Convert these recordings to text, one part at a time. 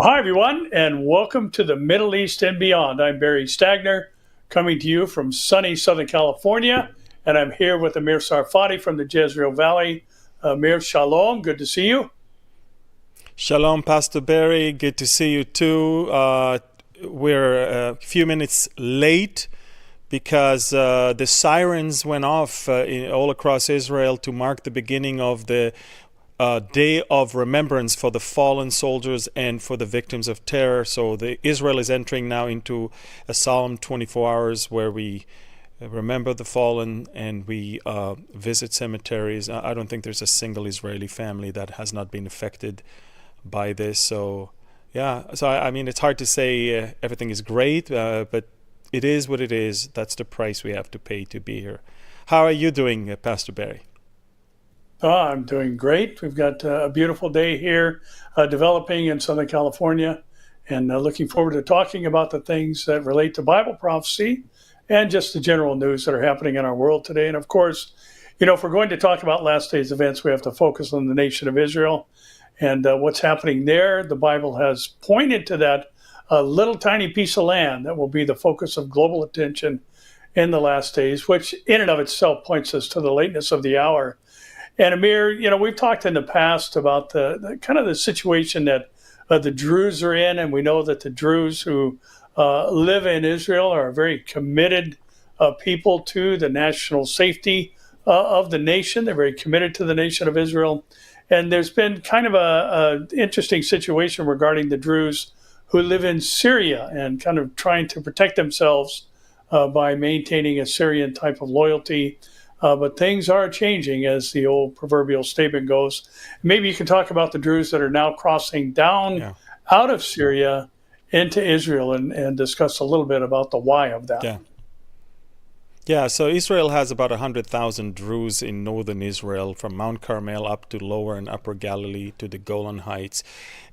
Well, hi, everyone, and welcome to the Middle East and beyond. I'm Barry Stagner, coming to you from sunny Southern California, and I'm here with Amir Sarfati from the Jezreel Valley. Amir, shalom, good to see you. Shalom, Pastor Barry, good to see you too. We're a few minutes late because the sirens went off all across Israel to mark the beginning of the Day of Remembrance for the fallen soldiers and for the victims of terror. So Israel is entering now into a solemn 24 hours where we remember the fallen and we visit cemeteries. I don't think there's a single Israeli family that has not been affected by this. So I mean, it's hard to say everything is great, but it is what it is. That's the price we have to pay to be here. How are you doing, Pastor Barry? I'm doing great. We've got a beautiful day here developing in Southern California, and looking forward to talking about the things that relate to Bible prophecy and just the general news that are happening in our world today. And of course, if we're going to talk about last day's events, we have to focus on the nation of Israel and what's happening there. The Bible has pointed to that little tiny piece of land that will be the focus of global attention in the last days, which in and of itself points us to the lateness of the hour. And Amir, we've talked in the past about the kind of the situation that the Druze are in, and we know that the Druze who live in Israel are a very committed people to the national safety of the nation. They're very committed to the nation of Israel. And there's been kind of a interesting situation regarding the Druze who live in Syria and kind of trying to protect themselves by maintaining a Syrian type of loyalty. But things are changing, as the old proverbial statement goes. Maybe you can talk about the Druze that are now crossing down out of Syria into Israel and discuss a little bit about the why of that. Yeah, so Israel has about 100,000 Druze in northern Israel, from Mount Carmel up to Lower and Upper Galilee to the Golan Heights.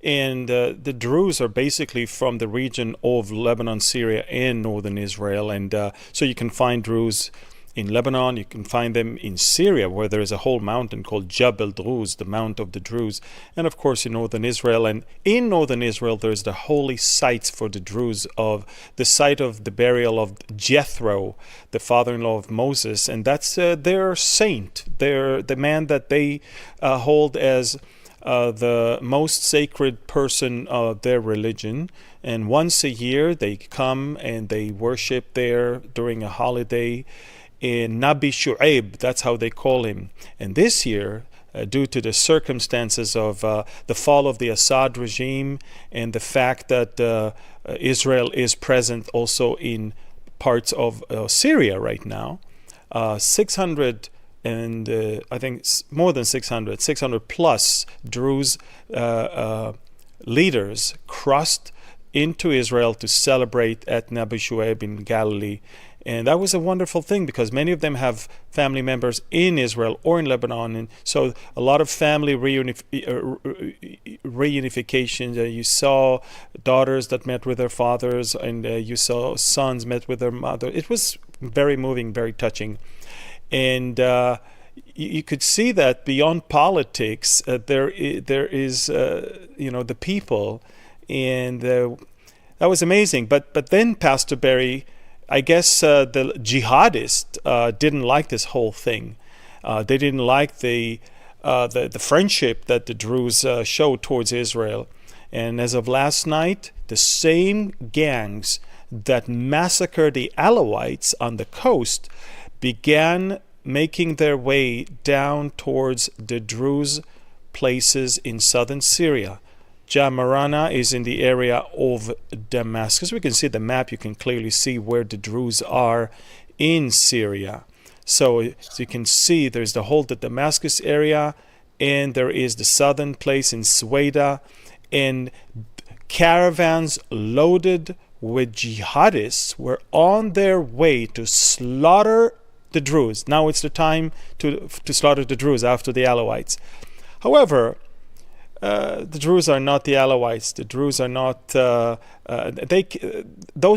And the Druze are basically from the region of Lebanon, Syria, and northern Israel. And so you can find Druze in Lebanon, you can find them in Syria, where there is a whole mountain called Jabal Druze, the Mount of the Druze, and of course in northern Israel. And in northern Israel, there's the holy sites for the Druze, of the site of the burial of Jethro, the father-in-law of Moses, and that's their saint. They're the man that they hold as the most sacred person of their religion. And once a year, they come and they worship there during a holiday. In Nabi Shu'aib, that's how they call him. And this year, due to the circumstances of the fall of the Assad regime and the fact that Israel is present also in parts of Syria right now, 600 and I think more than 600 plus Druze leaders crossed into Israel to celebrate at Nabi Shu'aib in Galilee. And that was a wonderful thing because many of them have family members in Israel or in Lebanon. And so a lot of family reunification. You saw daughters that met with their fathers, and you saw sons met with their mother. It was very moving, very touching. And you could see that beyond politics, there is the people. And that was amazing. But then, Pastor Barry, I guess the jihadists didn't like this whole thing. They didn't like the friendship that the Druze showed towards Israel. And as of last night, the same gangs that massacred the Alawites on the coast began making their way down towards the Druze places in southern Syria. Jamarana is in the area of Damascus. We can see the map. You can clearly see where the Druze are in Syria. So as you can see, there's the whole Damascus area, and there is the southern place in Sueda, and caravans loaded with jihadists were on their way to slaughter the Druze. Now it's the time to slaughter the Druze after the Alawites. However, the Druze are not the Alawites. The Druze are not. Those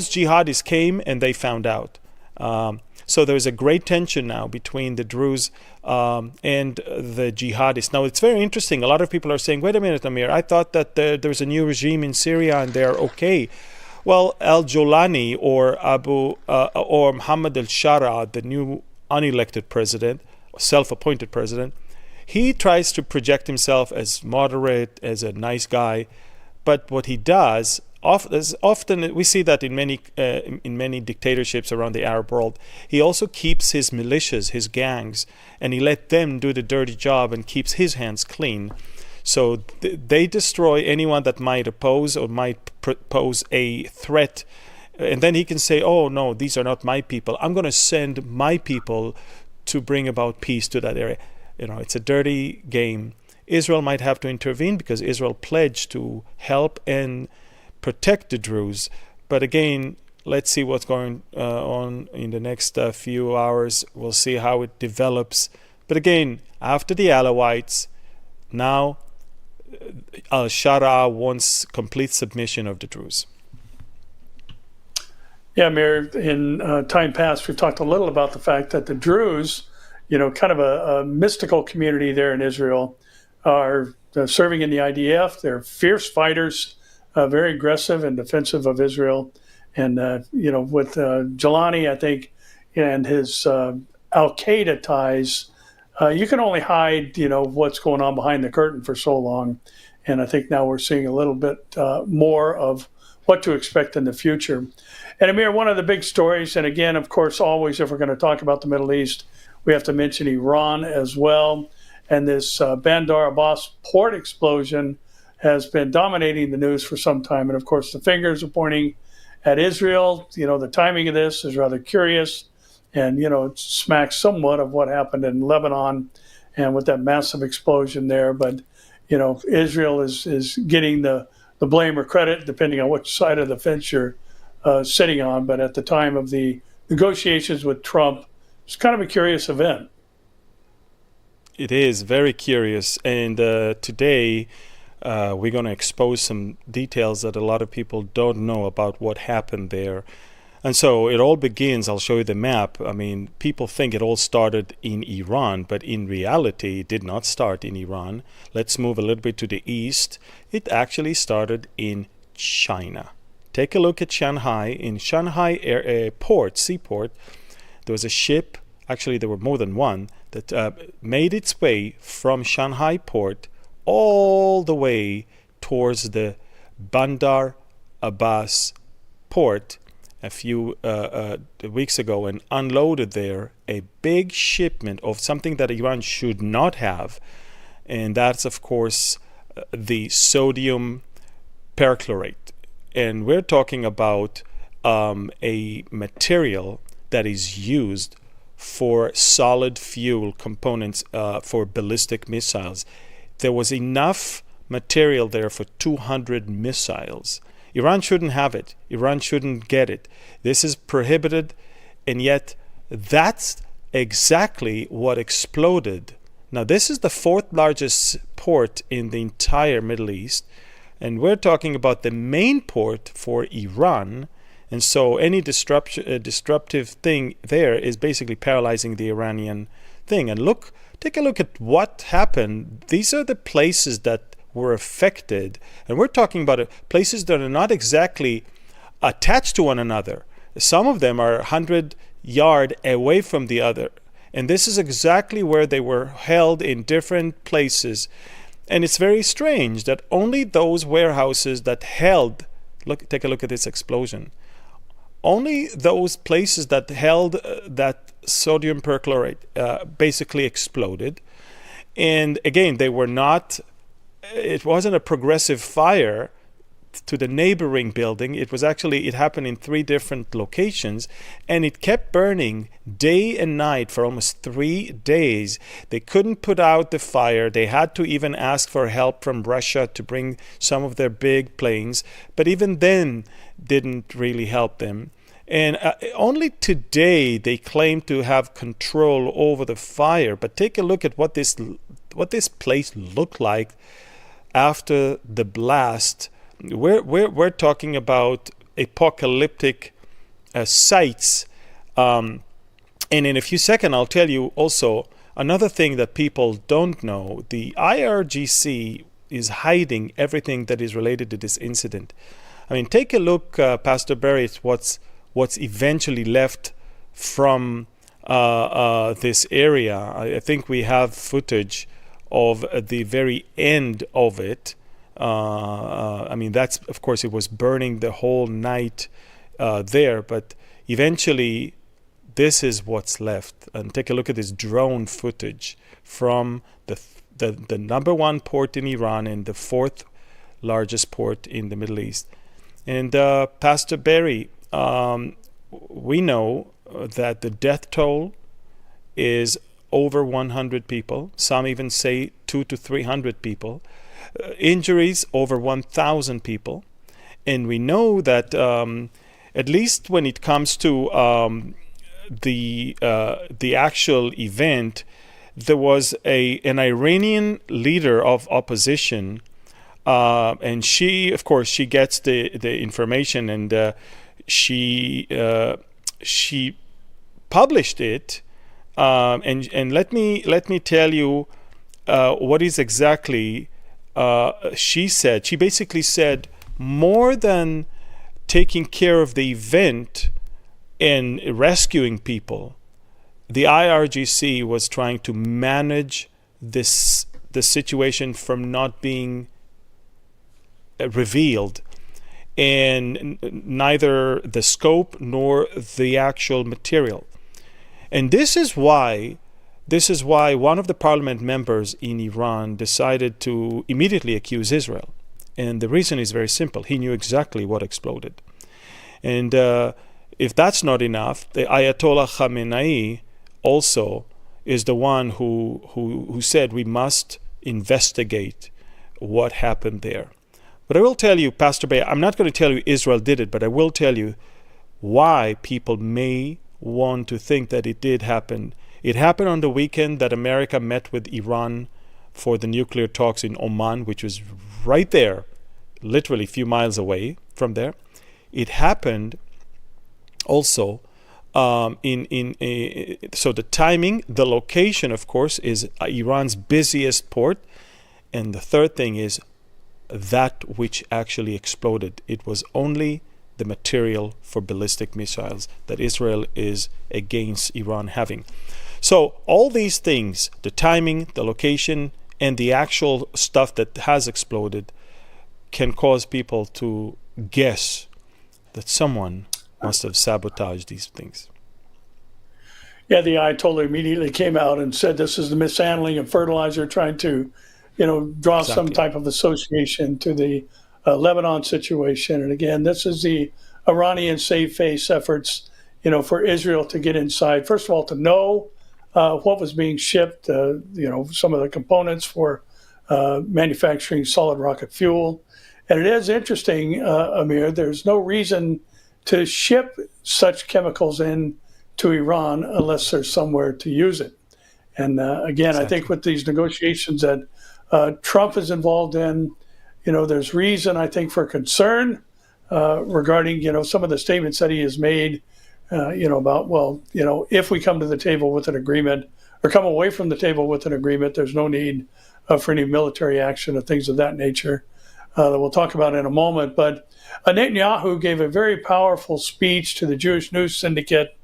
jihadis came and they found out. So there's a great tension now between the Druze and the jihadists. Now, it's very interesting. A lot of people are saying, wait a minute, Amir, I thought that there's a new regime in Syria and they're okay. Well, al-Jolani or Mohammed al-Shara, the new unelected president, self-appointed president, he tries to project himself as moderate, as a nice guy. But what he does, often we see that in many dictatorships around the Arab world, he also keeps his militias, his gangs, and he let them do the dirty job and keeps his hands clean. So they destroy anyone that might oppose or might pose a threat. And then he can say, oh, no, these are not my people. I'm going to send my people to bring about peace to that area. It's a dirty game. Israel might have to intervene because Israel pledged to help and protect the Druze. But again, let's see what's going on in the next few hours. We'll see how it develops. But again, after the Alawites, now al-Shara wants complete submission of the Druze. Yeah, Amir, in time past, we've talked a little about the fact that the Druze, kind of a mystical community there in Israel, are serving in the IDF. They're fierce fighters, very aggressive and defensive of Israel. And, with Jolani, I think, and his Al-Qaeda ties, you can only hide, what's going on behind the curtain for so long. And I think now we're seeing a little bit more of what to expect in the future. And Amir, one of the big stories, and again, of course, always if we're going to talk about the Middle East, we have to mention Iran as well. And this Bandar Abbas port explosion has been dominating the news for some time. And of course, the fingers are pointing at Israel. The timing of this is rather curious. And, it smacks somewhat of what happened in Lebanon and with that massive explosion there. But, Israel is getting the blame or credit, depending on which side of the fence you're sitting on. But at the time of the negotiations with Trump, it's kind of a curious event. It is very curious. And today we're going to expose some details that a lot of people don't know about what happened there. And so it all begins, I'll show you the map. I mean, people think it all started in Iran, but in reality, it did not start in Iran. Let's move a little bit to the east. It actually started in China. Take a look at Shanghai. In Shanghai seaport, there was a ship, actually there were more than one, that made its way from Shanghai port all the way towards the Bandar Abbas port a few weeks ago and unloaded there a big shipment of something that Iran should not have. And that's, of course, the sodium perchlorate. And we're talking about a material that is used for solid fuel components for ballistic missiles. There was enough material there for 200 missiles. Iran shouldn't have it. Iran shouldn't get it. This is prohibited, and yet that's exactly what exploded. Now, this is the fourth largest port in the entire Middle East, and we're talking about the main port for Iran, and so any disruptive thing there is basically paralyzing the Iranian thing. And take a look at what happened. These are the places that were affected, and we're talking about places that are not exactly attached to one another. Some of them are 100 yards away from the other, and this is exactly where they were held in different places. And it's very strange that only those warehouses that held, take a look at this explosion, only those places that held that sodium perchlorate basically exploded. And again, it wasn't a progressive fire to the neighboring building. It happened in 3 different locations, and it kept burning day and night for almost 3 days. They couldn't put out the fire. They had to even ask for help from Russia to bring some of their big planes, but even then didn't really help them. And only today they claim to have control over the fire. But take a look at what this place looked like after the blast. We're talking about apocalyptic sites And in a few seconds, I'll tell you also another thing that people don't know. The IRGC is hiding everything that is related to this incident. I mean, take a look, Pastor Barry, at what's eventually left from this area. I think we have footage of the very end of it. I mean, that's, of course, it was burning the whole night there, but eventually this is what's left. And take a look at this drone footage from the number one port in Iran and the fourth largest port in the Middle East. And Pastor Barry, we know that the death toll is over 100 people. Some even say 200 to 300 people. Injuries over 1,000 people. And we know that at least when it comes to the actual event, there was an Iranian leader of opposition, and she, of course, she gets the information, and she published it. And let me tell you what is exactly she said. She basically said, more than taking care of the event and rescuing people, the IRGC was trying to manage the situation from not being revealed, and neither the scope nor the actual material. And this is why one of the parliament members in Iran decided to immediately accuse Israel. And the reason is very simple. He knew exactly what exploded. And if that's not enough, the Ayatollah Khamenei also is the one who said we must investigate what happened there. But I will tell you, Pastor Bay, I'm not going to tell you Israel did it, but I will tell you why people may want to think that it did happen. It happened on the weekend that America met with Iran for the nuclear talks in Oman, which was right there, literally a few miles away from there. It happened also so the timing, the location, of course, is Iran's busiest port. And the third thing is that which actually exploded. It was only the material for ballistic missiles that Israel is against Iran having. So all these things, the timing, the location, and the actual stuff that has exploded, can cause people to guess that someone must have sabotaged these things. Yeah, the Ayatollah immediately came out and said this is the mishandling of fertilizer, trying to, draw Exactly. some type of association to the Lebanon situation. And again, this is the Iranian save face efforts, for Israel to get inside. First of all, to know what was being shipped, some of the components for manufacturing solid rocket fuel. And it is interesting, Amir, there's no reason to ship such chemicals in to Iran unless there's somewhere to use it. And again, exactly. I think with these negotiations that Trump is involved in, there's reason, I think, for concern regarding, some of the statements that he has made, about, if we come to the table with an agreement or come away from the table with an agreement, there's no need for any military action or things of that nature that we'll talk about in a moment. But Netanyahu gave a very powerful speech to the Jewish News Syndicate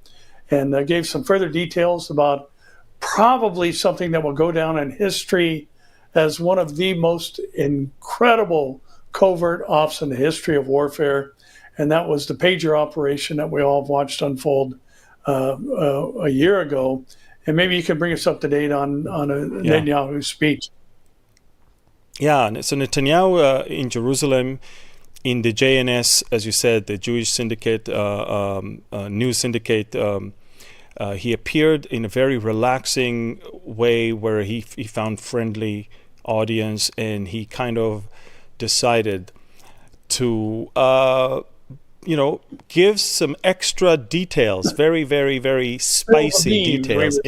and gave some further details about probably something that will go down in history as one of the most incredible covert ops in the history of warfare. And that was the pager operation that we all watched unfold a year ago. And maybe you can bring us up to date on Netanyahu's speech. Yeah, so Netanyahu in Jerusalem, in the JNS, as you said, the Jewish Syndicate, News Syndicate, he appeared in a very relaxing way where he found friendly audience, and he kind of decided to, give some extra details, very, very, very spicy details.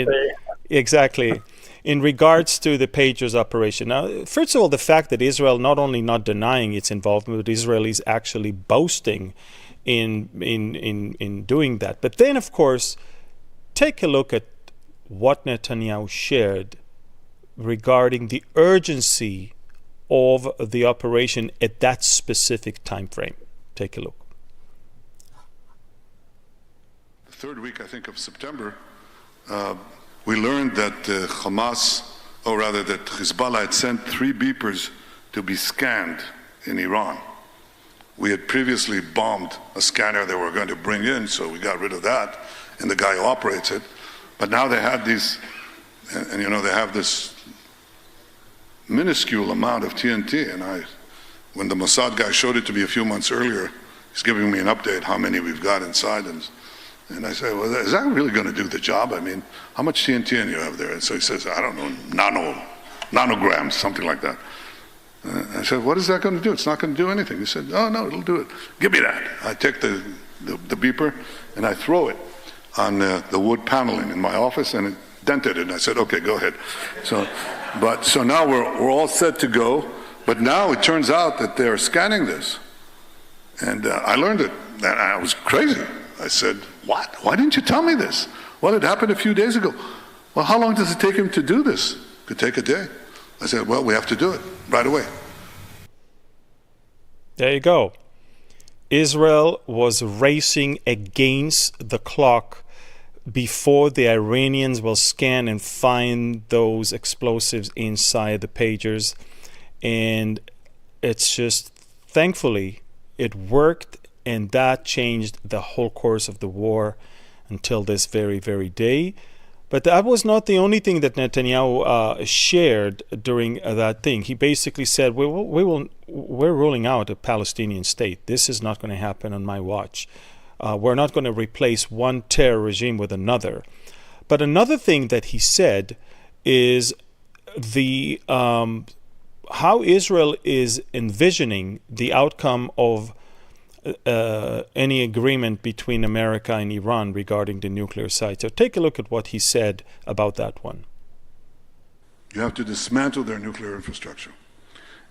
Exactly. In regards to the pagers operation. Now, first of all, the fact that Israel not only not denying its involvement, but Israel is actually boasting in doing that. But then, of course, take a look at what Netanyahu shared regarding the urgency of the operation at that specific time frame. Take a look. The third week, I think, of September, we learned that Hamas, or rather that Hezbollah had sent 3 beepers to be scanned in Iran. We had previously bombed a scanner they were going to bring in, so we got rid of that, and the guy who operates it. But now they had these, and you know, they have this minuscule amount of TNT, and when the Mossad guy showed it to me a few months earlier, he's giving me an update how many we've got inside, and I say, well, is that really going to do the job? I mean, how much TNT do you have there? And so he says, I don't know, nanograms, something like that. I said, what is that going to do? It's not going to do anything. He said, oh, no, it'll do it. Give me that. I take the beeper and I throw it on the wood paneling in my office, and it dented it. And I said, okay, go ahead. So now we're all set to go. But now it turns out that they're scanning this. And I learned it, and I was crazy. I said, what? Why didn't you tell me this? Well, it happened a few days ago. Well, how long does it take him to do this? It could take a day. I said, well, we have to do it right away. There you go. Israel was racing against the clock before the Iranians will scan and find those explosives inside the pagers. And it's just, thankfully, it worked, and that changed the whole course of the war until this very, very day. But that was not the only thing that Netanyahu shared during that thing. He basically said, we're ruling out a Palestinian state. This is not going to happen on my watch. We're not going to replace one terror regime with another. But another thing that he said is the how Israel is envisioning the outcome of any agreement between America and Iran regarding the nuclear site. So take a look at what he said about that one. You have to dismantle their nuclear infrastructure.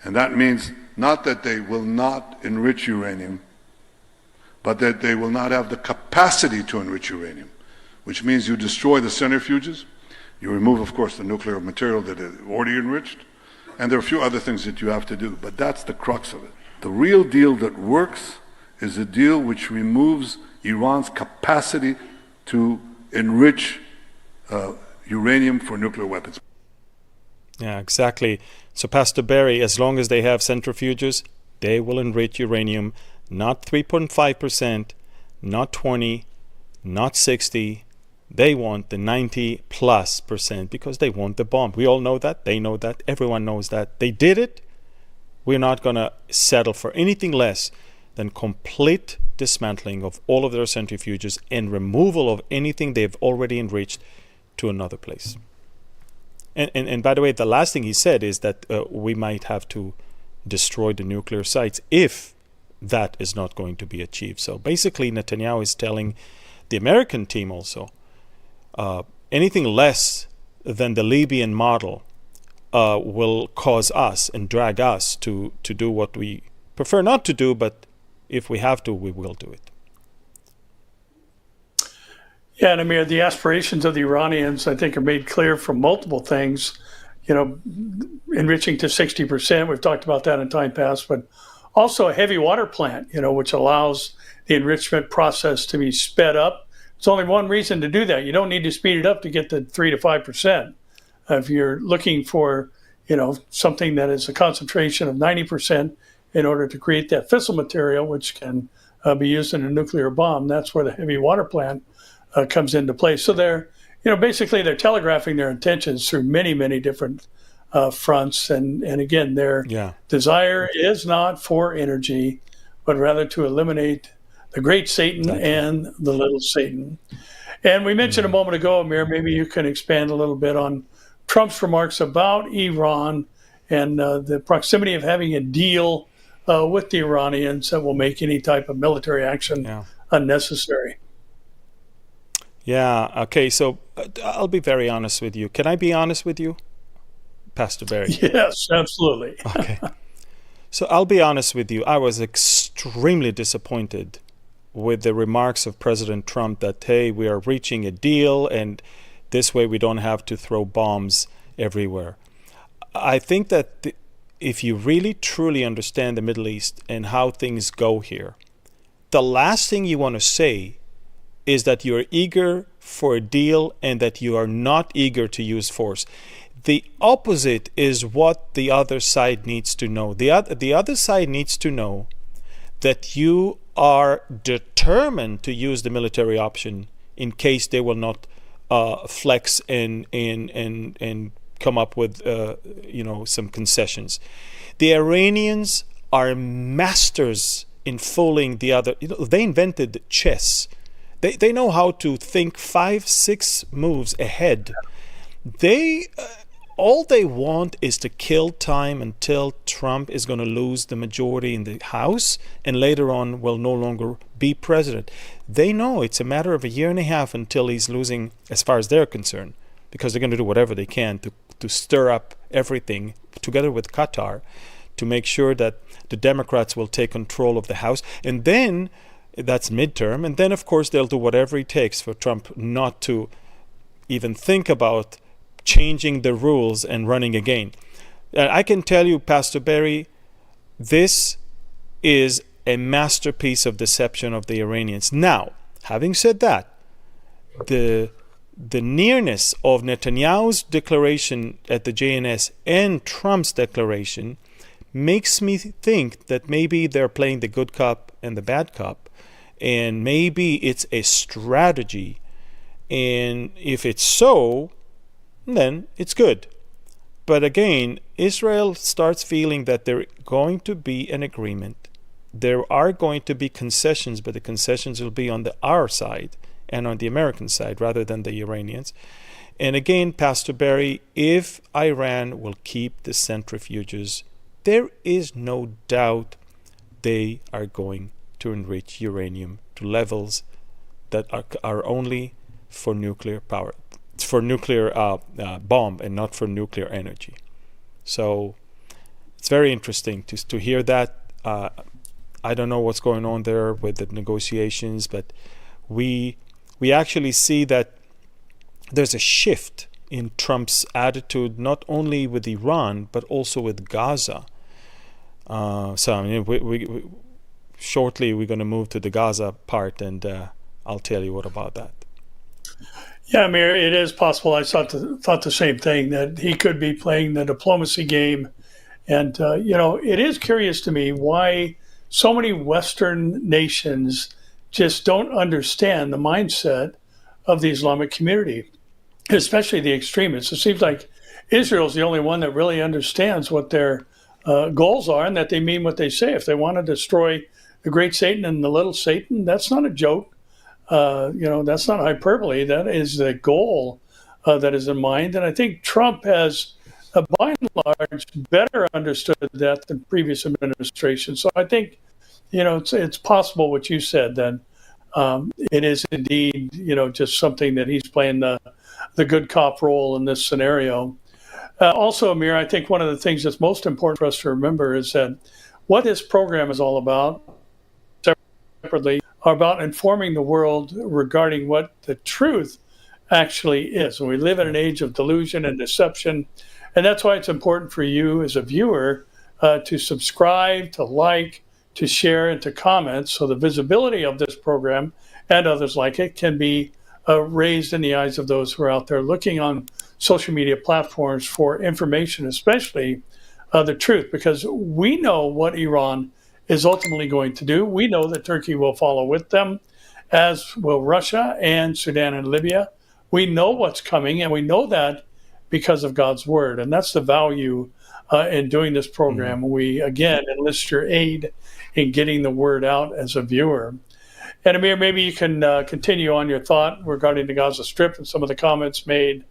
And that means not that they will not enrich uranium, but that they will not have the capacity to enrich uranium, which means you destroy the centrifuges, you remove, of course, the nuclear material that is already enriched, and there are a few other things that you have to do, but that's the crux of it. The real deal that works is a deal which removes Iran's capacity to enrich uranium for nuclear weapons. Yeah, exactly. So, Pastor Barry, as long as they have centrifuges, they will enrich uranium, not 3.5%, not 20, not 60. They want the 90+% because they want the bomb. We all know that. They know that. Everyone knows that. They did it. We're not going to settle for anything less than complete dismantling of all of their centrifuges and removal of anything they've already enriched to another place. And by the way, the last thing he said is that we might have to destroy the nuclear sites if that is not going to be achieved. So basically, Netanyahu is telling the American team also, anything less than the Libyan model will cause us and drag us to do what we prefer not to do, but if we have to, we will do it. Yeah, and Amir, the aspirations of the Iranians, I think, are made clear from multiple things. You know, enriching to 60%, we've talked about that in time past, but also a heavy water plant, you know, which allows the enrichment process to be sped up. It's only one reason to do that. You don't need to speed it up to get to 3 to 5%. If you're looking for, you know, something that is a concentration of 90% in order to create that fissile material, which can be used in a nuclear bomb, that's where the heavy water plant comes into play. So they're, you know, basically they're telegraphing their intentions through many, many different fronts. And again, their desire is not for energy, but rather to eliminate the great Satan and the little Satan. And we mentioned a moment ago, Amir, maybe you can expand a little bit on Trump's remarks about Iran and the proximity of having a deal with the Iranians that will make any type of military action unnecessary. Yeah, okay, so I'll be very honest with you. Can I be honest with you, Pastor Barry? Yes, absolutely. Okay. So I'll be honest with you. I was extremely disappointed with the remarks of President Trump that, hey, we are reaching a deal and this way we don't have to throw bombs everywhere. I think that if you really truly understand the Middle East and how things go here, the last thing you want to say is that you're eager for a deal and that you are not eager to use force. The opposite is what the other side needs to know. The other side needs to know that you are determined to use the military option in case they will not flex and come up with some concessions. The Iranians are masters in fooling the other. They invented chess. They know how to think 5-6 moves ahead. All they want is to kill time until Trump is going to lose the majority in the House and later on will no longer be president. They know it's a matter of a year and a half until he's losing, as far as they're concerned, because they're going to do whatever they can to stir up everything together with Qatar to make sure that the Democrats will take control of the House. And then, that's midterm, and then of course they'll do whatever it takes for Trump not to even think about changing the rules and running again. I can tell you, Pastor Barry, this is a masterpiece of deception of the Iranians. Now, having said that, the nearness of Netanyahu's declaration at the JNS and Trump's declaration makes me think that maybe they're playing the good cop and the bad cop, and maybe it's a strategy. And if it's so, then it's good. But again, Israel starts feeling that there's going to be an agreement. There are going to be concessions, but the concessions will be on our side and on the American side rather than the Iranians. And again, Pastor Barry, if Iran will keep the centrifuges, there is no doubt they are going to enrich uranium to levels that are only for nuclear power, for nuclear bomb and not for nuclear energy. So it's very interesting to hear that. I don't know what's going on there with the negotiations, but we actually see that there's a shift in Trump's attitude, not only with Iran, but also with Gaza. So I mean, shortly we're going to move to the Gaza part, and I'll tell you what about that. Yeah, Amir, it is possible. I thought the same thing, that he could be playing the diplomacy game. And, it is curious to me why so many Western nations just don't understand the mindset of the Islamic community, especially the extremists. It seems like Israel's the only one that really understands what their goals are and that they mean what they say. If they want to destroy the great Satan and the little Satan, that's not a joke. That's not hyperbole. That is the goal that is in mind. And I think Trump has, by and large, better understood that than previous administrations. So I think, it's possible what you said, then. It is indeed, just something that he's playing the good cop role in this scenario. Also, Amir, I think one of the things that's most important for us to remember is that what this program is all about, separately, are about informing the world regarding what the truth actually is. And we live in an age of delusion and deception. And that's why it's important for you as a viewer to subscribe, to like, to share, and to comment, so the visibility of this program and others like it can be raised in the eyes of those who are out there looking on social media platforms for information, especially the truth, because we know what Iran is ultimately going to do. We know that Turkey will follow with them, as will Russia and Sudan and Libya. We know what's coming, and we know that because of God's word. And that's the value in doing this program. Mm-hmm. We, again, enlist your aid in getting the word out as a viewer. And Amir, maybe you can continue on your thought regarding the Gaza Strip and some of the comments made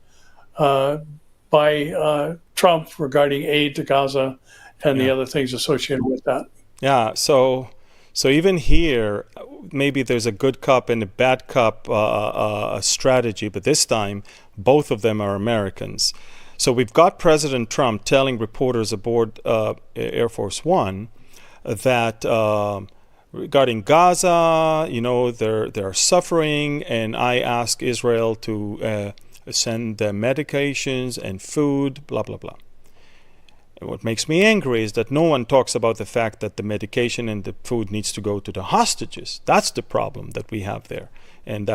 by Trump regarding aid to Gaza and the other things associated with that. Yeah, so even here, maybe there's a good cop and a bad cop strategy, but this time, both of them are Americans. So we've got President Trump telling reporters aboard Air Force One that regarding Gaza, they're suffering, and I ask Israel to send them medications and food, blah, blah, blah. And what makes me angry is that no one talks about the fact that the medication and the food needs to go to the hostages. That's the problem that we have there. And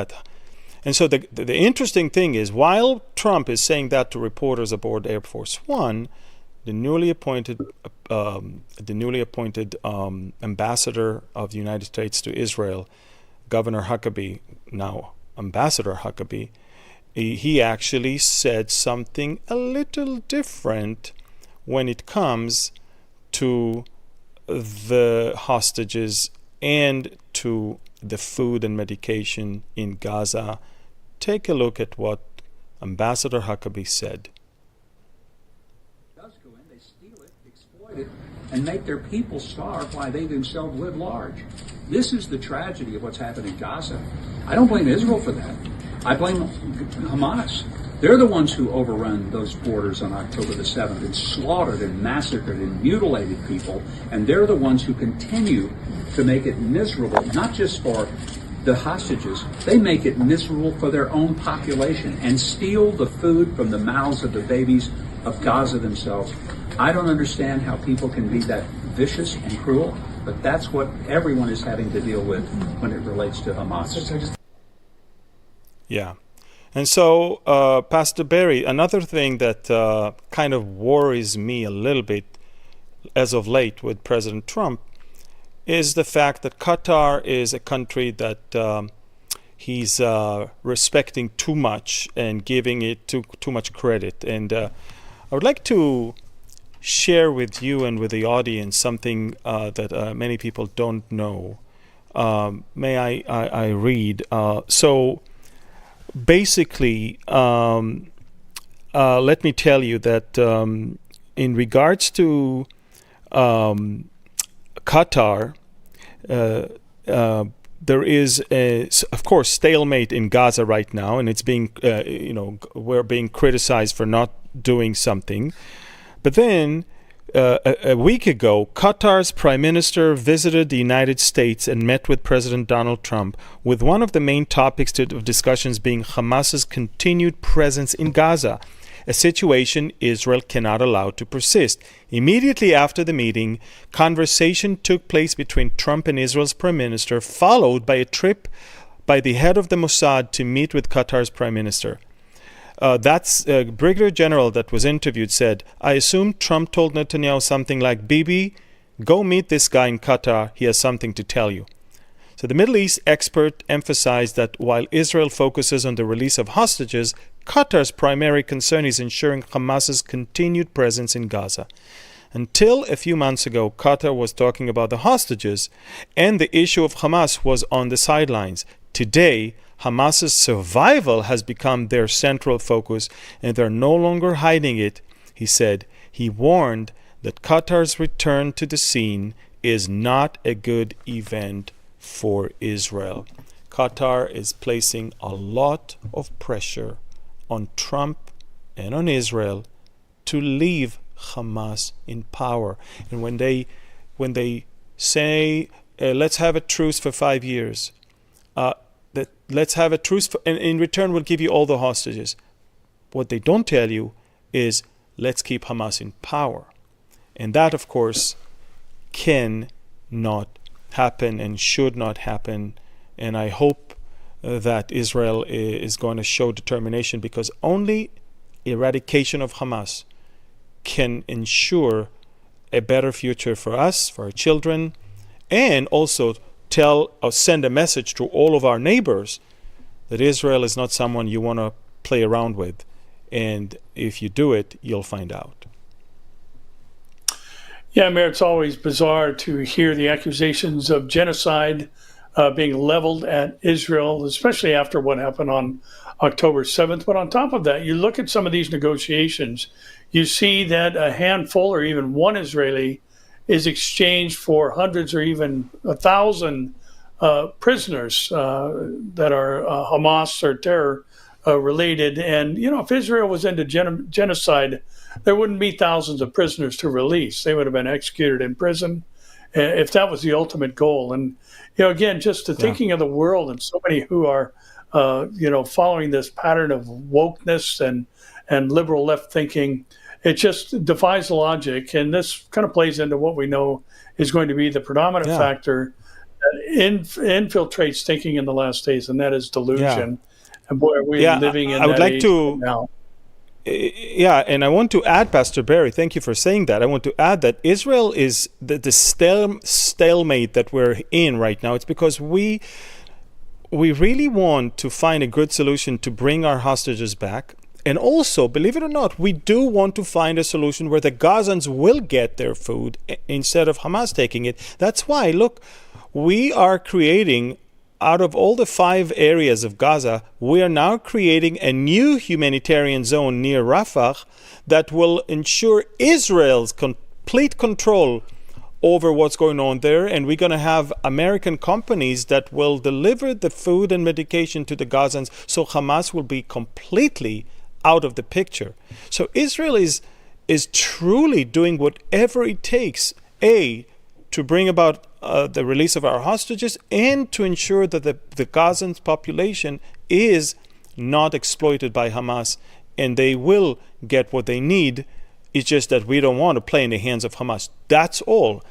so the interesting thing is, while Trump is saying that to reporters aboard Air Force One, the newly appointed ambassador of the United States to Israel, Governor Huckabee, now Ambassador Huckabee, he actually said something a little different when it comes to the hostages and to the food and medication in Gaza. Take a look at what Ambassador Huckabee said. They steal it, exploit it, and make their people starve while they themselves live large. This is the tragedy of what's happened in Gaza. I don't blame Israel for that. I blame Hamas. They're the ones who overrun those borders on October the 7th and slaughtered and massacred and mutilated people. And they're the ones who continue to make it miserable, not just for the hostages. They make it miserable for their own population and steal the food from the mouths of the babies of Gaza themselves. I don't understand how people can be that vicious and cruel, but that's what everyone is having to deal with when it relates to Hamas. Yeah. And so, Pastor Barry, another thing that kind of worries me a little bit as of late with President Trump is the fact that Qatar is a country that he's respecting too much and giving it too much credit. And I would like to share with you and with the audience something that many people don't know. May I read? Basically, let me tell you that in regards to Qatar, there is, of course, stalemate in Gaza right now, and it's being, we're being criticized for not doing something. But then, a week ago, Qatar's prime minister visited the United States and met with President Donald Trump, with one of the main topics of discussions being Hamas's continued presence in Gaza, a situation Israel cannot allow to persist. Immediately after the meeting, conversation took place between Trump and Israel's prime minister, followed by a trip by the head of the Mossad to meet with Qatar's prime minister. That's Brigadier General that was interviewed said, I assume Trump told Netanyahu something like, Bibi, go meet this guy in Qatar, he has something to tell you. So the Middle East expert emphasized that while Israel focuses on the release of hostages, Qatar's primary concern is ensuring Hamas's continued presence in Gaza. Until a few months ago, Qatar was talking about the hostages, and the issue of Hamas was on the sidelines. Today, Hamas's survival has become their central focus, and they're no longer hiding it, he said. He warned that Qatar's return to the scene is not a good event for Israel. Qatar is placing a lot of pressure on Trump and on Israel to leave Hamas in power. And when they say, let's have a truce for 5 years, let's have a truce, and in return we'll give you all the hostages. What they don't tell you is, let's keep Hamas in power. And that, of course, cannot happen and should not happen. And I hope that Israel is going to show determination, because only eradication of Hamas can ensure a better future for us, for our children, and also send a message to all of our neighbors that Israel is not someone you want to play around with. And if you do it, you'll find out. Yeah, Mayor, it's always bizarre to hear the accusations of genocide being leveled at Israel, especially after what happened on October 7th. But on top of that, you look at some of these negotiations, you see that a handful or even one Israeli is exchanged for hundreds or even 1,000 prisoners that are Hamas or terror related. And, if Israel was into genocide, there wouldn't be thousands of prisoners to release. They would have been executed in prison. if that was the ultimate goal. And, again, just thinking of the world and so many who are, following this pattern of wokeness and liberal left thinking, it just defies logic. And this kind of plays into what we know is going to be the predominant factor that infiltrates thinking in the last days, and that is delusion. And boy, are we living in that age now. Yeah, and I want to add, Pastor Barry, thank you for saying that. I want to add that Israel is the stalemate that we're in right now. It's because we really want to find a good solution to bring our hostages back. And also, believe it or not, we do want to find a solution where the Gazans will get their food instead of Hamas taking it. That's why, look, we are creating, out of all the 5 areas of Gaza, we are now creating a new humanitarian zone near Rafah that will ensure Israel's complete control over what's going on there. And we're going to have American companies that will deliver the food and medication to the Gazans, so Hamas will be completely out of the picture. So Israel is truly doing whatever it takes, to bring about the release of our hostages, and to ensure that the Gazan population is not exploited by Hamas, and they will get what they need. It's just that we don't want to play in the hands of Hamas. That's all.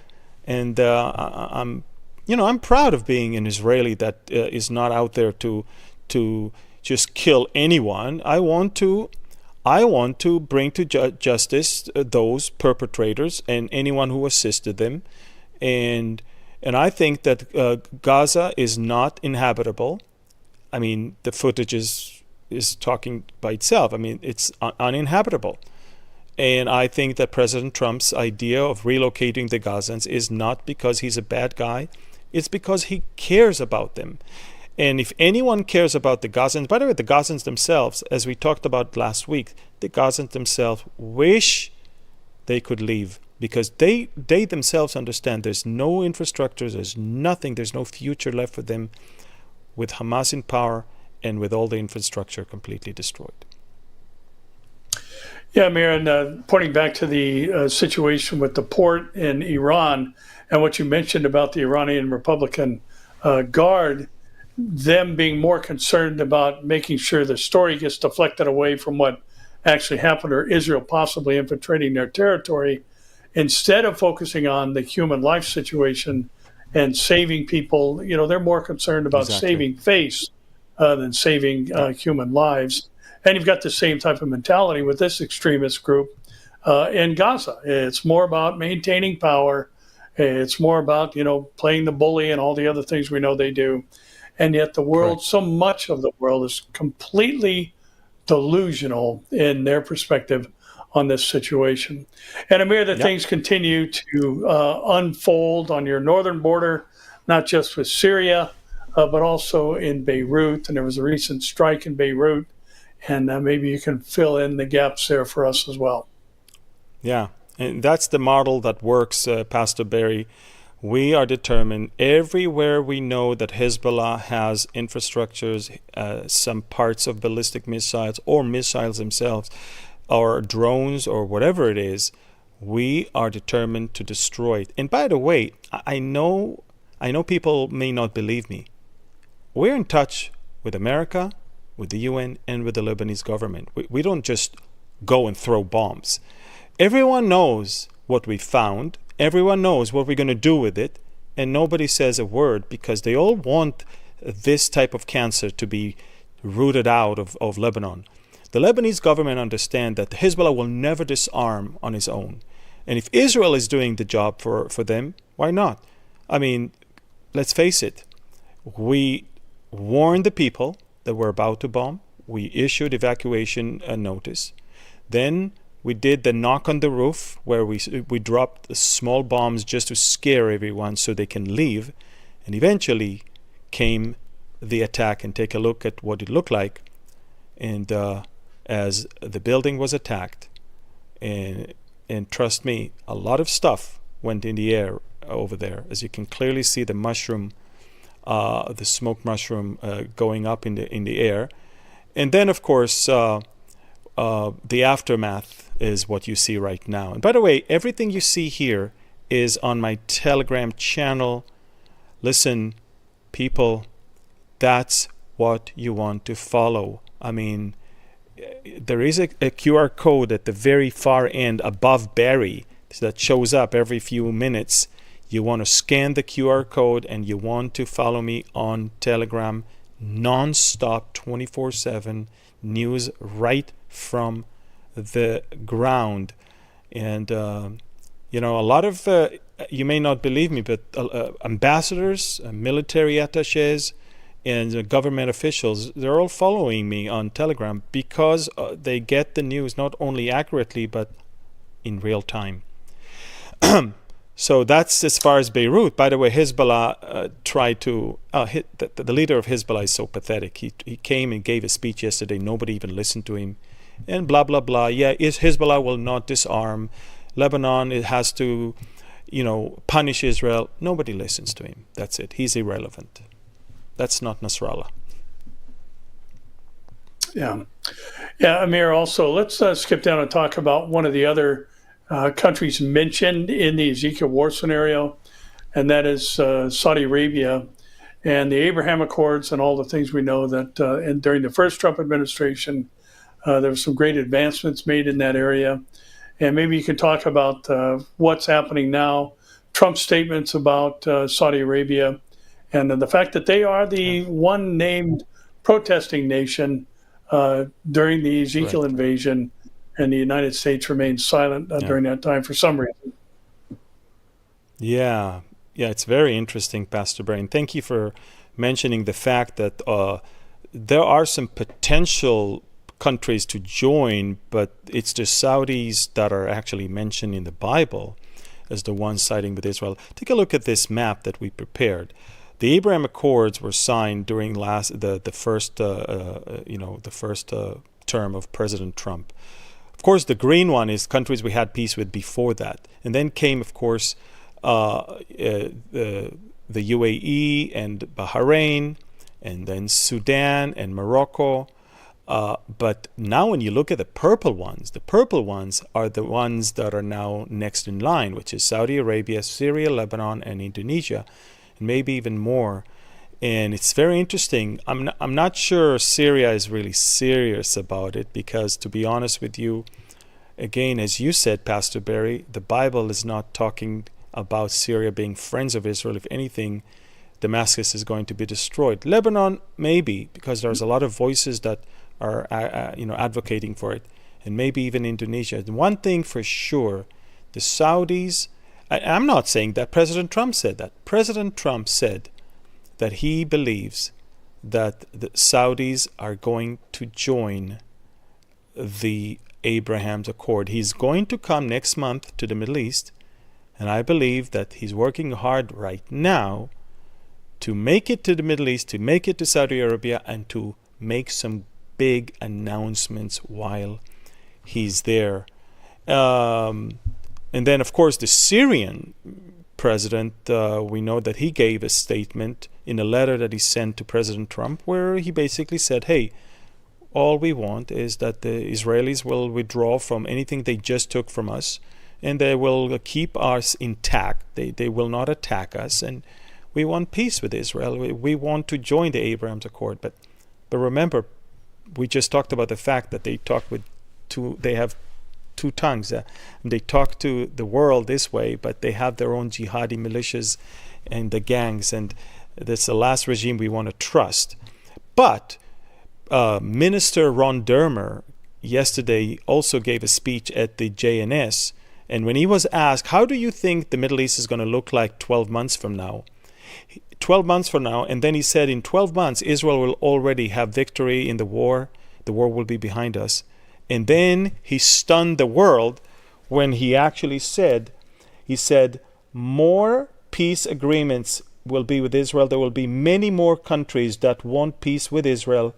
And I'm proud of being an Israeli that is not out there to just kill anyone. I want to bring to justice those perpetrators and anyone who assisted them. And I think that Gaza is not inhabitable. I mean, the footage is talking by itself. I mean, it's uninhabitable. And I think that President Trump's idea of relocating the Gazans is not because he's a bad guy. It's because he cares about them. And if anyone cares about the Gazans, by the way, the Gazans themselves, as we talked about last week, the Gazans themselves wish they could leave, because they themselves understand there's no infrastructure, there's nothing, there's no future left for them with Hamas in power and with all the infrastructure completely destroyed. Yeah, Maren, pointing back to the situation with the port in Iran and what you mentioned about the Iranian Republican Guard, them being more concerned about making sure the story gets deflected away from what actually happened, or Israel possibly infiltrating their territory, instead of focusing on the human life situation and saving people. They're more concerned about saving face than saving human lives. And you've got the same type of mentality with this extremist group in Gaza. It's more about maintaining power. It's more about, playing the bully and all the other things we know they do. And yet the world, correct, so much of the world is completely delusional in their perspective on this situation. And Amir, the things continue to unfold on your northern border, not just with Syria, but also in Beirut. And there was a recent strike in Beirut. And maybe you can fill in the gaps there for us as well. Yeah, and that's the model that works, Pastor Barry. We are determined everywhere we know that Hezbollah has infrastructures, some parts of ballistic missiles or missiles themselves, or drones or whatever it is, we are determined to destroy it. And by the way, I know people may not believe me. We're in touch with America, with the UN, and with the Lebanese government. We don't just go and throw bombs. Everyone knows what we found. Everyone knows what we're going to do with it. And nobody says a word, because they all want this type of cancer to be rooted out of Lebanon. The Lebanese government understand that Hezbollah will never disarm on its own. And if Israel is doing the job for them, why not? I mean, let's face it. We warned the people that were about to bomb. We issued evacuation notice. Then we did the knock on the roof, where we dropped small bombs just to scare everyone so they can leave. And eventually came the attack, and take a look at what it looked like. And as the building was attacked, and trust me, a lot of stuff went in the air over there. As you can clearly see, the mushroom, the smoke mushroom going up in the air. And then, of course, the aftermath is what you see right now. And by the way, everything you see here is on my Telegram channel. Listen, people, that's what you want to follow. I mean, there is a QR code at the very far end above Barry that shows up every few minutes. You want to scan the QR code and you want to follow me on Telegram. Non-stop, 24/7 news right from the ground. And a lot of you may not believe me, but ambassadors, military attaches, and government officials, they're all following me on Telegram because they get the news not only accurately but in real time. So that's as far as Beirut. By the way, Hezbollah tried to the leader of Hezbollah is so pathetic. He came and gave a speech yesterday. Nobody even listened to him, and blah blah blah. Yeah, Hezbollah will not disarm Lebanon. It has to, punish Israel. Nobody listens to him. That's it. He's irrelevant. That's not Nasrallah. Yeah, Amir. Also, let's skip down and talk about one of the other countries mentioned in the Ezekiel war scenario, and that is Saudi Arabia and the Abraham Accords and all the things we know that and during the first Trump administration, there were some great advancements made in that area. And maybe you could talk about what's happening now, Trump's statements about Saudi Arabia, and the fact that they are the one named protesting nation during the Ezekiel invasion, and the United States remained silent during that time for some reason. Yeah, it's very interesting, Pastor Brain. Thank you for mentioning the fact that there are some potential countries to join, but it's the Saudis that are actually mentioned in the Bible as the ones siding with Israel. Take a look at this map that we prepared. The Abraham Accords were signed during the first term of President Trump. Of course, the green one is countries we had peace with before that, and then came, of course, the UAE and Bahrain, and then Sudan and Morocco. But now when you look at the purple ones are the ones that are now next in line, which is Saudi Arabia, Syria, Lebanon, and Indonesia, and maybe even more. And it's very interesting. I'm not sure Syria is really serious about it because, to be honest with you, again, as you said, Pastor Barry, the Bible is not talking about Syria being friends of Israel. If anything, Damascus is going to be destroyed. Lebanon, maybe, because there's a lot of voices that are advocating for it, and maybe even Indonesia. And one thing for sure, the Saudis, I'm not saying that President Trump said that. President Trump said that he believes that the Saudis are going to join the Abraham's Accord. He's going to come next month to the Middle East, and I believe that he's working hard right now to make it to the Middle East, to make it to Saudi Arabia, and to make some big announcements while he's there. And then, of course, the Syrian president, we know that he gave a statement in a letter that he sent to President Trump where he basically said, hey, all we want is that the Israelis will withdraw from anything they just took from us, and they will keep us intact. They will not attack us, and we want peace with Israel. We want to join the Abraham's Accord. But remember, we just talked about the fact that they have two tongues. And they talk to the world this way, but they have their own jihadi militias and the gangs, and that's the last regime we want to trust. But Minister Ron Dermer yesterday also gave a speech at the JNS, and when he was asked, how do you think the Middle East is going to look like 12 months from now? 12 months from now, and then he said in 12 months, Israel will already have victory in the war. The war will be behind us. And then he stunned the world when he actually said, more peace agreements will be with Israel. There will be many more countries that want peace with Israel.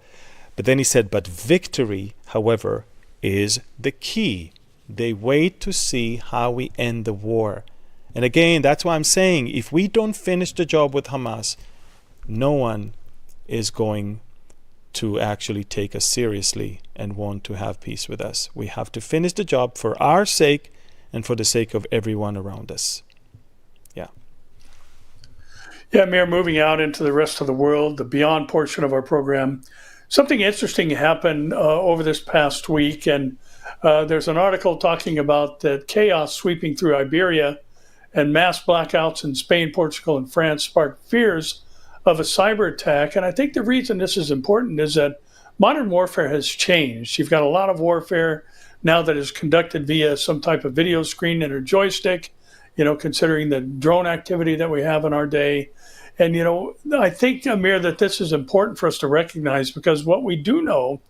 But then he said, but victory, however, is the key. They wait to see how we end the war. And again, that's why I'm saying, if we don't finish the job with Hamas, no one is going to actually take us seriously and want to have peace with us. We have to finish the job for our sake and for the sake of everyone around us. Yeah, Mayor, moving out into the rest of the world, the beyond portion of our program. Something interesting happened over this past week, and there's an article talking about that chaos sweeping through Iberia and mass blackouts in Spain, Portugal, and France sparked fears of a cyber attack. And I think the reason this is important is that modern warfare has changed. You've got a lot of warfare now that is conducted via some type of video screen and a joystick, considering the drone activity that we have in our day. And, I think, Amir, that this is important for us to recognize, because what we do know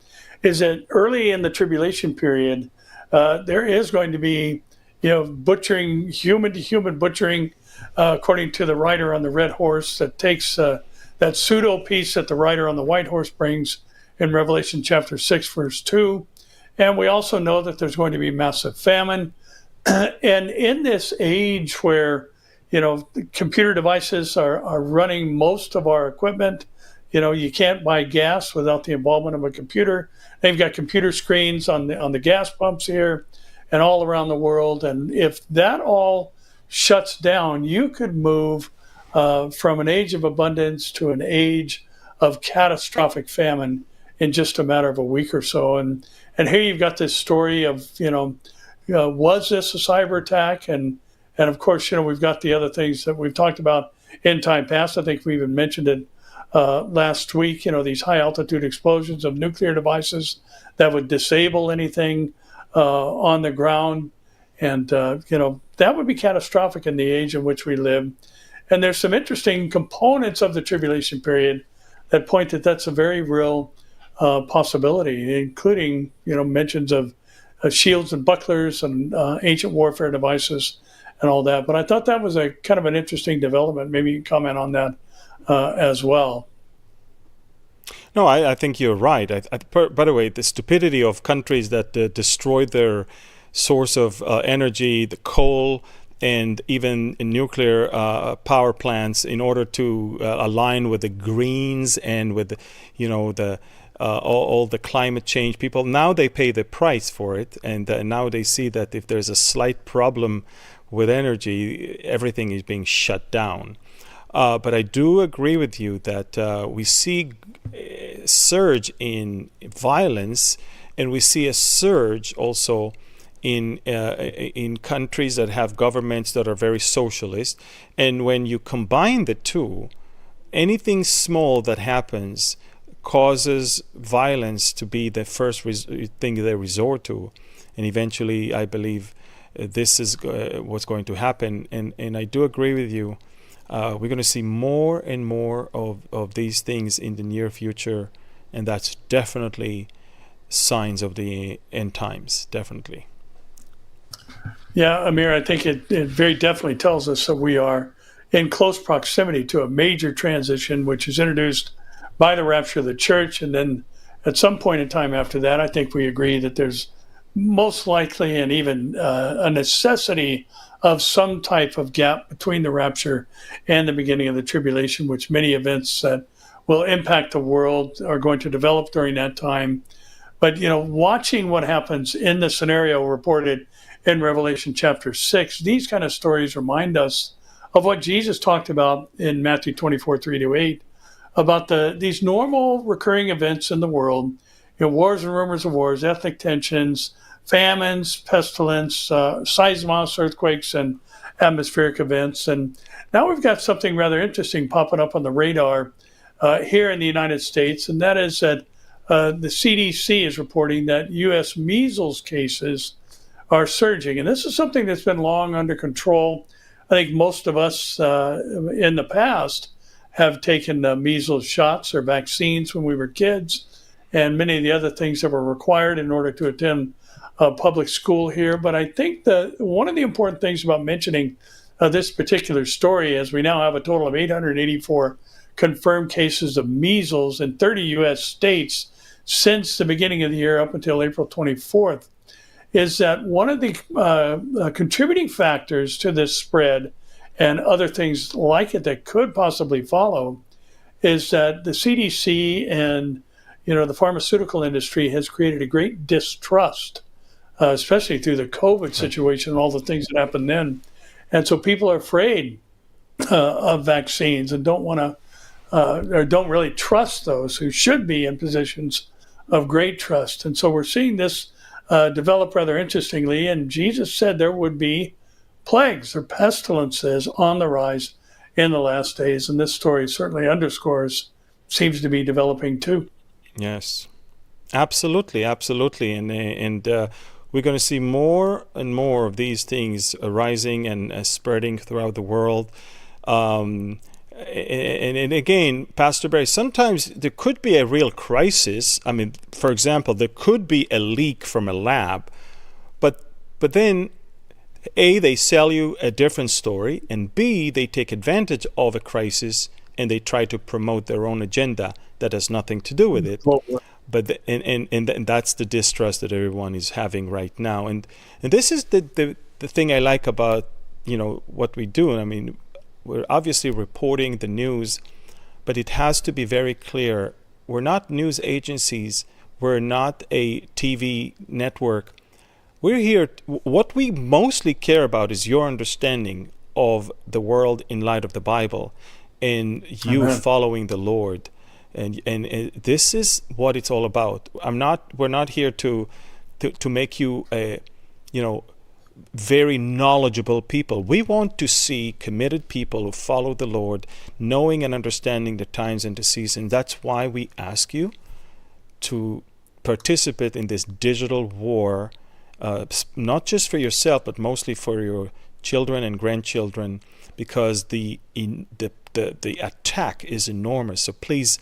is that early in the tribulation period, there is going to be, butchering, human to human butchering, according to the rider on the red horse, that takes that pseudo peace that the rider on the white horse brings in Revelation chapter 6, verse 2. And we also know that there's going to be massive famine. And in this age where, computer devices are running most of our equipment, you can't buy gas without the involvement of a computer. They've got computer screens on the gas pumps here and all around the world. And if that all shuts down, you could move from an age of abundance to an age of catastrophic famine in just a matter of a week or so. And here you've got this story of, was this a cyber attack? And of course, we've got the other things that we've talked about in time past. I think we even mentioned it last week, these high altitude explosions of nuclear devices that would disable anything on the ground. And, that would be catastrophic in the age in which we live. And there's some interesting components of the tribulation period that point that that's a very real possibility, including, mentions of shields and bucklers and ancient warfare devices and all that. But I thought that was a kind of an interesting development. Maybe you can comment on that as well. No, I think you're right. By the way, the stupidity of countries that destroyed their source of energy, the coal, and even in nuclear power plants, in order to align with the Greens and with, all the climate change people. Now they pay the price for it, and now they see that if there's a slight problem with energy, everything is being shut down. But I do agree with you that we see a surge in violence, and we see a surge also in countries that have governments that are very socialist. And when you combine the two, anything small that happens causes violence to be the first thing they resort to. And eventually, I believe this is what's going to happen. And I do agree with you. We're going to see more and more of these things in the near future. And that's definitely signs of the end times, definitely. Yeah, Amir, I think it very definitely tells us that we are in close proximity to a major transition, which is introduced by the rapture of the church. And then at some point in time after that, I think we agree that there's most likely and even a necessity of some type of gap between the rapture and the beginning of the tribulation, which many events that will impact the world are going to develop during that time. But, watching what happens in the scenario reported in Revelation chapter 6, these kind of stories remind us of what Jesus talked about in Matthew 24, 3-8, about these normal recurring events in the world, wars and rumors of wars, ethnic tensions, famines, pestilence, seismos, earthquakes, and atmospheric events. And now we've got something rather interesting popping up on the radar here in the United States, and that is that the CDC is reporting that U.S. measles cases are surging. And this is something that's been long under control. I think most of us in the past have taken measles shots or vaccines when we were kids, and many of the other things that were required in order to attend public school here. But I think that one of the important things about mentioning this particular story is we now have a total of 884 confirmed cases of measles in 30 U.S. states since the beginning of the year up until April 24th, is that one of the contributing factors to this spread and other things like it that could possibly follow is that the CDC and the pharmaceutical industry has created a great distrust, especially through the COVID situation and all the things that happened then. And so people are afraid of vaccines and don't want to or don't really trust those who should be in positions of great trust. And so we're seeing this develop rather interestingly. And Jesus said there would be plagues or pestilences on the rise in the last days. And this story certainly underscores, seems to be developing too. Yes, absolutely, absolutely. And we're going to see more and more of these things arising and spreading throughout the world. And again, Pastor Barry, sometimes there could be a real crisis. I mean, for example, there could be a leak from a lab, but then A, they sell you a different story, and B, they take advantage of a crisis and they try to promote their own agenda that has nothing to do with it. But and that's the distrust that everyone is having right now. And this is the thing I like about, what we do. I mean, we're obviously reporting the news, but it has to be very clear. We're not news agencies. We're not a TV network. We're here. What we mostly care about is your understanding of the world in light of the Bible and you Amen. following the Lord. And this is what it's all about. We're not here to make you very knowledgeable people. We want to see committed people who follow the Lord, knowing and understanding the times and the seasons. That's why we ask you to participate in this digital war, not just for yourself, but mostly for your children and grandchildren, because the attack is enormous. So please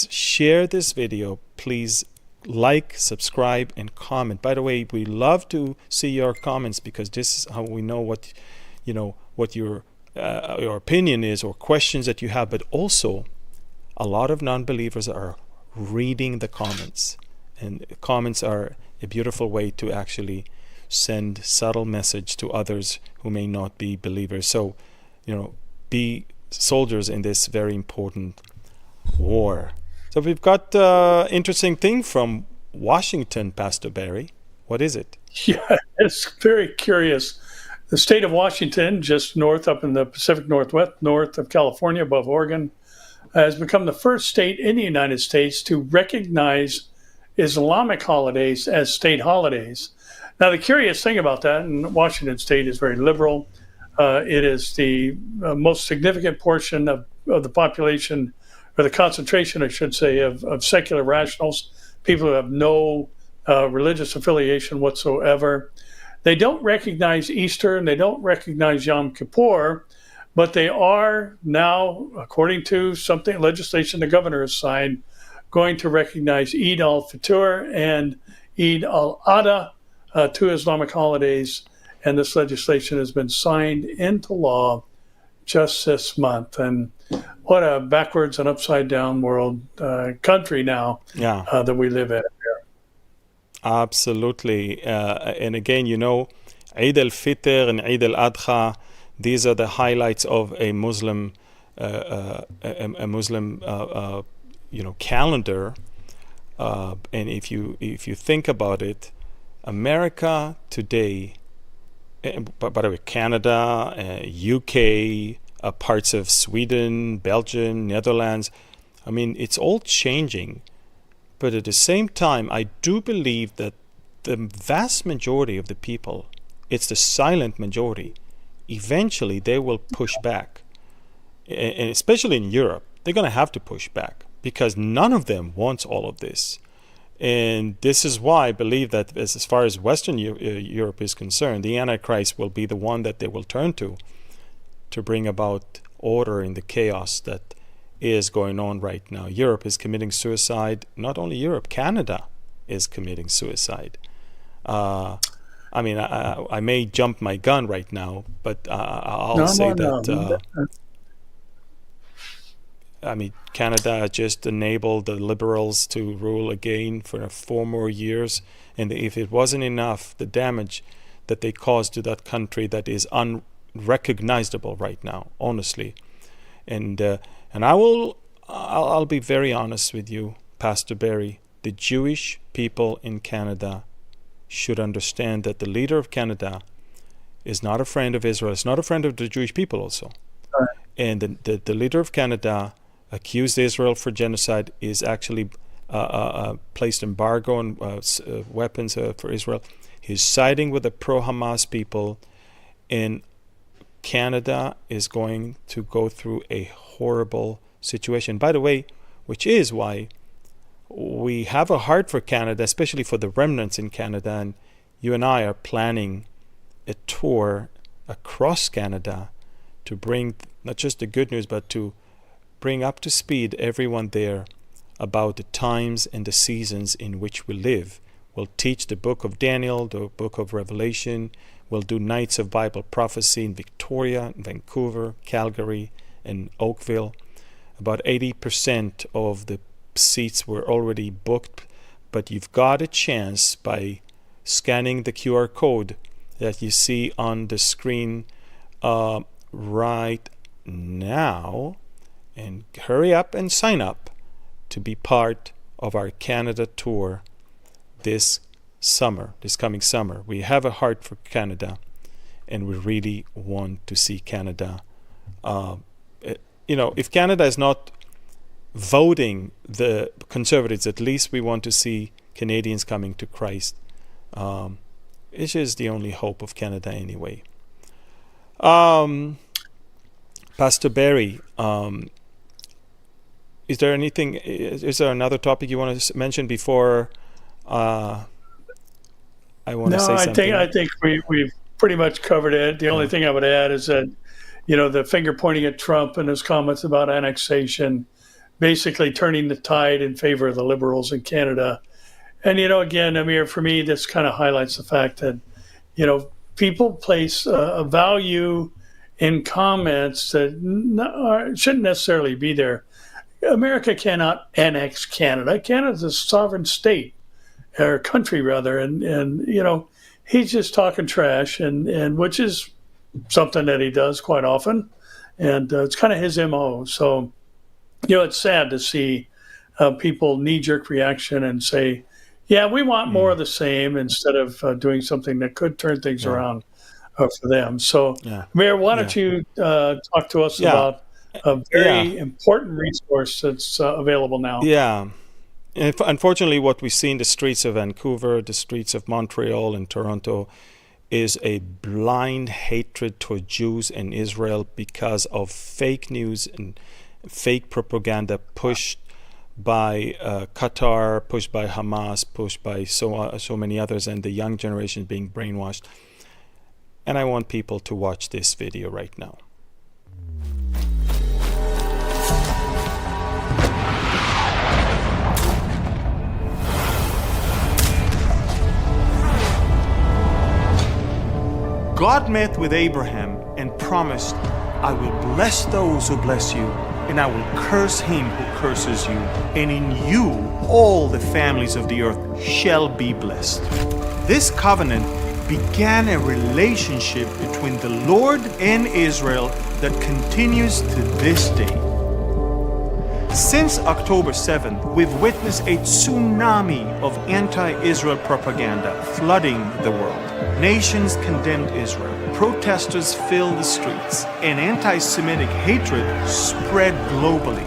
share this video. Please like, subscribe, and comment. By the way, we love to see your comments because this is how we know what your opinion is or questions that you have. But also, a lot of non-believers are reading the comments, and comments are a beautiful way to actually send subtle message to others who may not be believers. So, be soldiers in this very important war. So we've got interesting thing from Washington, Pastor Barry. What is it? Yeah, it's very curious. The state of Washington, just north up in the Pacific Northwest, north of California, above Oregon, has become the first state in the United States to recognize Islamic holidays as state holidays. Now, the curious thing about that, and Washington State is very liberal, it is the most significant portion of the population, or the concentration, I should say, of secular rationals, people who have no religious affiliation whatsoever. They don't recognize Easter and they don't recognize Yom Kippur, but they are now, according to legislation the governor has signed, going to recognize Eid al-Fitr and Eid al-Adha, two Islamic holidays, and this legislation has been signed into law just this month. And what a backwards and upside down world, country now that we live in. Absolutely. And again, Eid al-Fitr and Eid al-Adha, these are the highlights of a Muslim calendar. And if you think about it, America today, by the way, Canada, UK, parts of Sweden, Belgium, Netherlands, I mean, it's all changing. But at the same time, I do believe that the vast majority of the people, it's the silent majority, eventually they will push back. And especially in Europe, they're going to have to push back because none of them wants all of this. And this is why I believe that as far as Western Europe is concerned, the Antichrist will be the one that they will turn to bring about order in the chaos that is going on right now. Europe is committing suicide. Not only Europe, Canada is committing suicide. I may jump my gun right now, but I'll say that Canada just enabled the liberals to rule again for 4 more years. And if it wasn't enough, the damage that they caused to that country that is unrecognizable right now, honestly. And I'll be very honest with you, Pastor Barry. The Jewish people in Canada should understand that the leader of Canada is not a friend of Israel. It's not a friend of the Jewish people also. And the leader of Canada accused Israel for genocide, is actually placed embargo on weapons for Israel. He's siding with the pro-Hamas people, and Canada is going to go through a horrible situation. By the way, which is why we have a heart for Canada, especially for the remnants in Canada, and you and I are planning a tour across Canada to bring not just the good news, but to bring up to speed everyone there about the times and the seasons in which we live. We'll teach the book of Daniel, the book of Revelation. We'll do nights of Bible prophecy in Victoria, Vancouver, Calgary, and Oakville. About 80% of the seats were already booked, but you've got a chance by scanning the QR code that you see on the screen right now, and hurry up and sign up to be part of our Canada tour this coming summer. We have a heart for Canada, and we really want to see Canada. If Canada is not voting the Conservatives, at least we want to see Canadians coming to Christ. It is the only hope of Canada anyway. Pastor Barry, is there another topic you want to mention before I want to say something? I think we've pretty much covered it. The only thing I would add is that, the finger pointing at Trump and his comments about annexation, basically turning the tide in favor of the Liberals in Canada. And, again, Amir, for me, this kind of highlights the fact that, people place a value in comments that shouldn't necessarily be there. America cannot annex Canada. Canada's a sovereign state, or country rather, and he's just talking trash, and which is something that he does quite often, and it's kind of his MO. So, it's sad to see people knee-jerk reaction and say, yeah, we want more of the same, instead of doing something that could turn things around for them. So, Mayor, why don't you talk to us about a very important resource that's available now? Yeah. Unfortunately, what we see in the streets of Vancouver, the streets of Montreal and Toronto, is a blind hatred toward Jews and Israel because of fake news and fake propaganda pushed by Qatar, pushed by Hamas, pushed by so many others, and the young generation being brainwashed. And I want people to watch this video right now. God met with Abraham and promised, I will bless those who bless you, and I will curse him who curses you, and in you all the families of the earth shall be blessed. This covenant began a relationship between the Lord and Israel that continues to this day. Since October 7th, we've witnessed a tsunami of anti-Israel propaganda flooding the world. Nations condemned Israel, protesters filled the streets, and anti-Semitic hatred spread globally.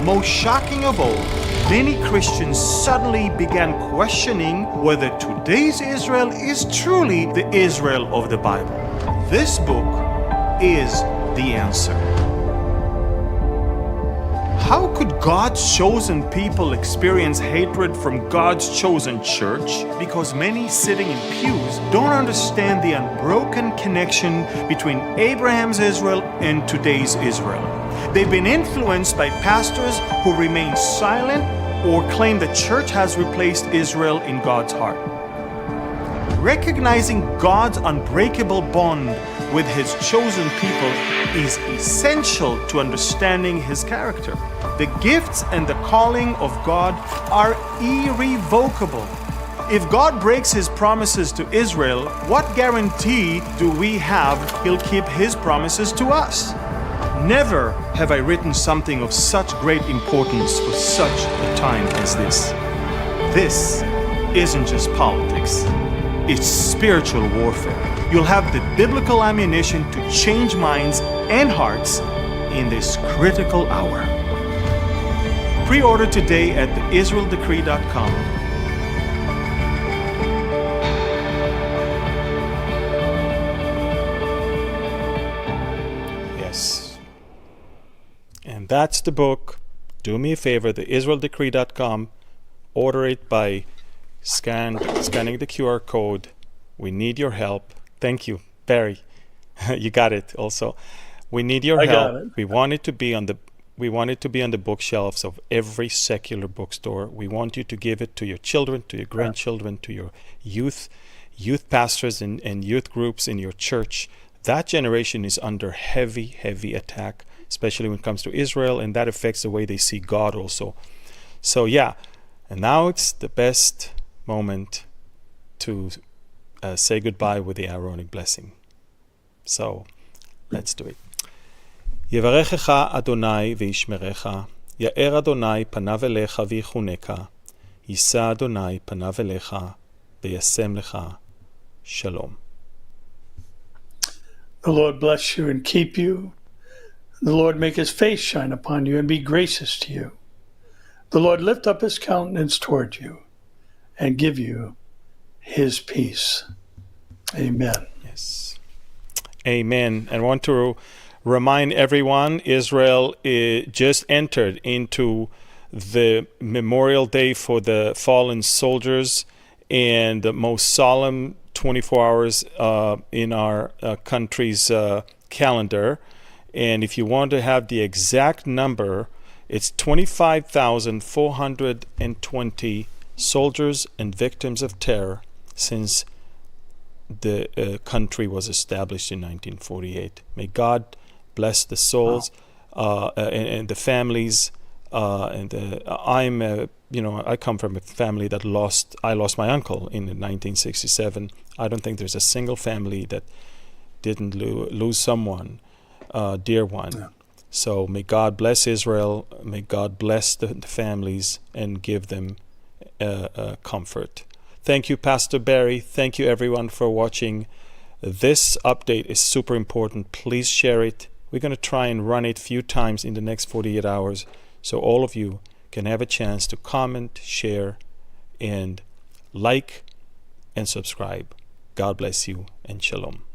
Most shocking of all, many Christians suddenly began questioning whether today's Israel is truly the Israel of the Bible. This book is the answer. How could God's chosen people experience hatred from God's chosen church? Because many sitting in pews don't understand the unbroken connection between Abraham's Israel and today's Israel. They've been influenced by pastors who remain silent or claim the church has replaced Israel in God's heart. Recognizing God's unbreakable bond with His chosen people is essential to understanding His character. The gifts and the calling of God are irrevocable. If God breaks His promises to Israel, what guarantee do we have He'll keep His promises to us? Never have I written something of such great importance for such a time as this. This isn't just politics. It's spiritual warfare. You'll have the biblical ammunition to change minds and hearts in this critical hour. Pre-order today at israeldecree.com. Yes. And that's the book. Do me a favor, the israeldecree.com. Order it by scanning the QR code. We need your help. Thank you, Barry. You got it also. We need your I help. got it. We want it to be on the bookshelves of every secular bookstore. We want you to give it to your children, to your grandchildren, to your youth pastors and youth groups in your church. That generation is under heavy attack, especially when it comes to Israel, and that affects the way they see God also. So yeah, and now it's the best moment to say goodbye with the Aaronic blessing. So let's do it. יברכך אדוני וישמרך, יאר אדוני פניו אליך ויחונך, יישא אדוני פניו אליך וישם לך שלום. The Lord bless you and keep you. The Lord make his face shine upon you and be gracious to you. The Lord lift up his countenance toward you and give you his peace. Amen. Yes. Amen. And I want to remind everyone, Israel just entered into the Memorial Day for the fallen soldiers, and the most solemn 24 hours in our country's calendar. And if you want to have the exact number, it's 25,420 soldiers and victims of terror since the country was established in 1948. May God bless the souls and the families. I come from a family that I lost my uncle in 1967. I don't think there's a single family that didn't lose someone, dear one. Yeah. So may God bless Israel. May God bless the families and give them comfort. Thank you, Pastor Barry. Thank you, everyone, for watching. This update is super important. Please share it. We're going to try and run it a few times in the next 48 hours so all of you can have a chance to comment, share, and like and subscribe. God bless you and shalom.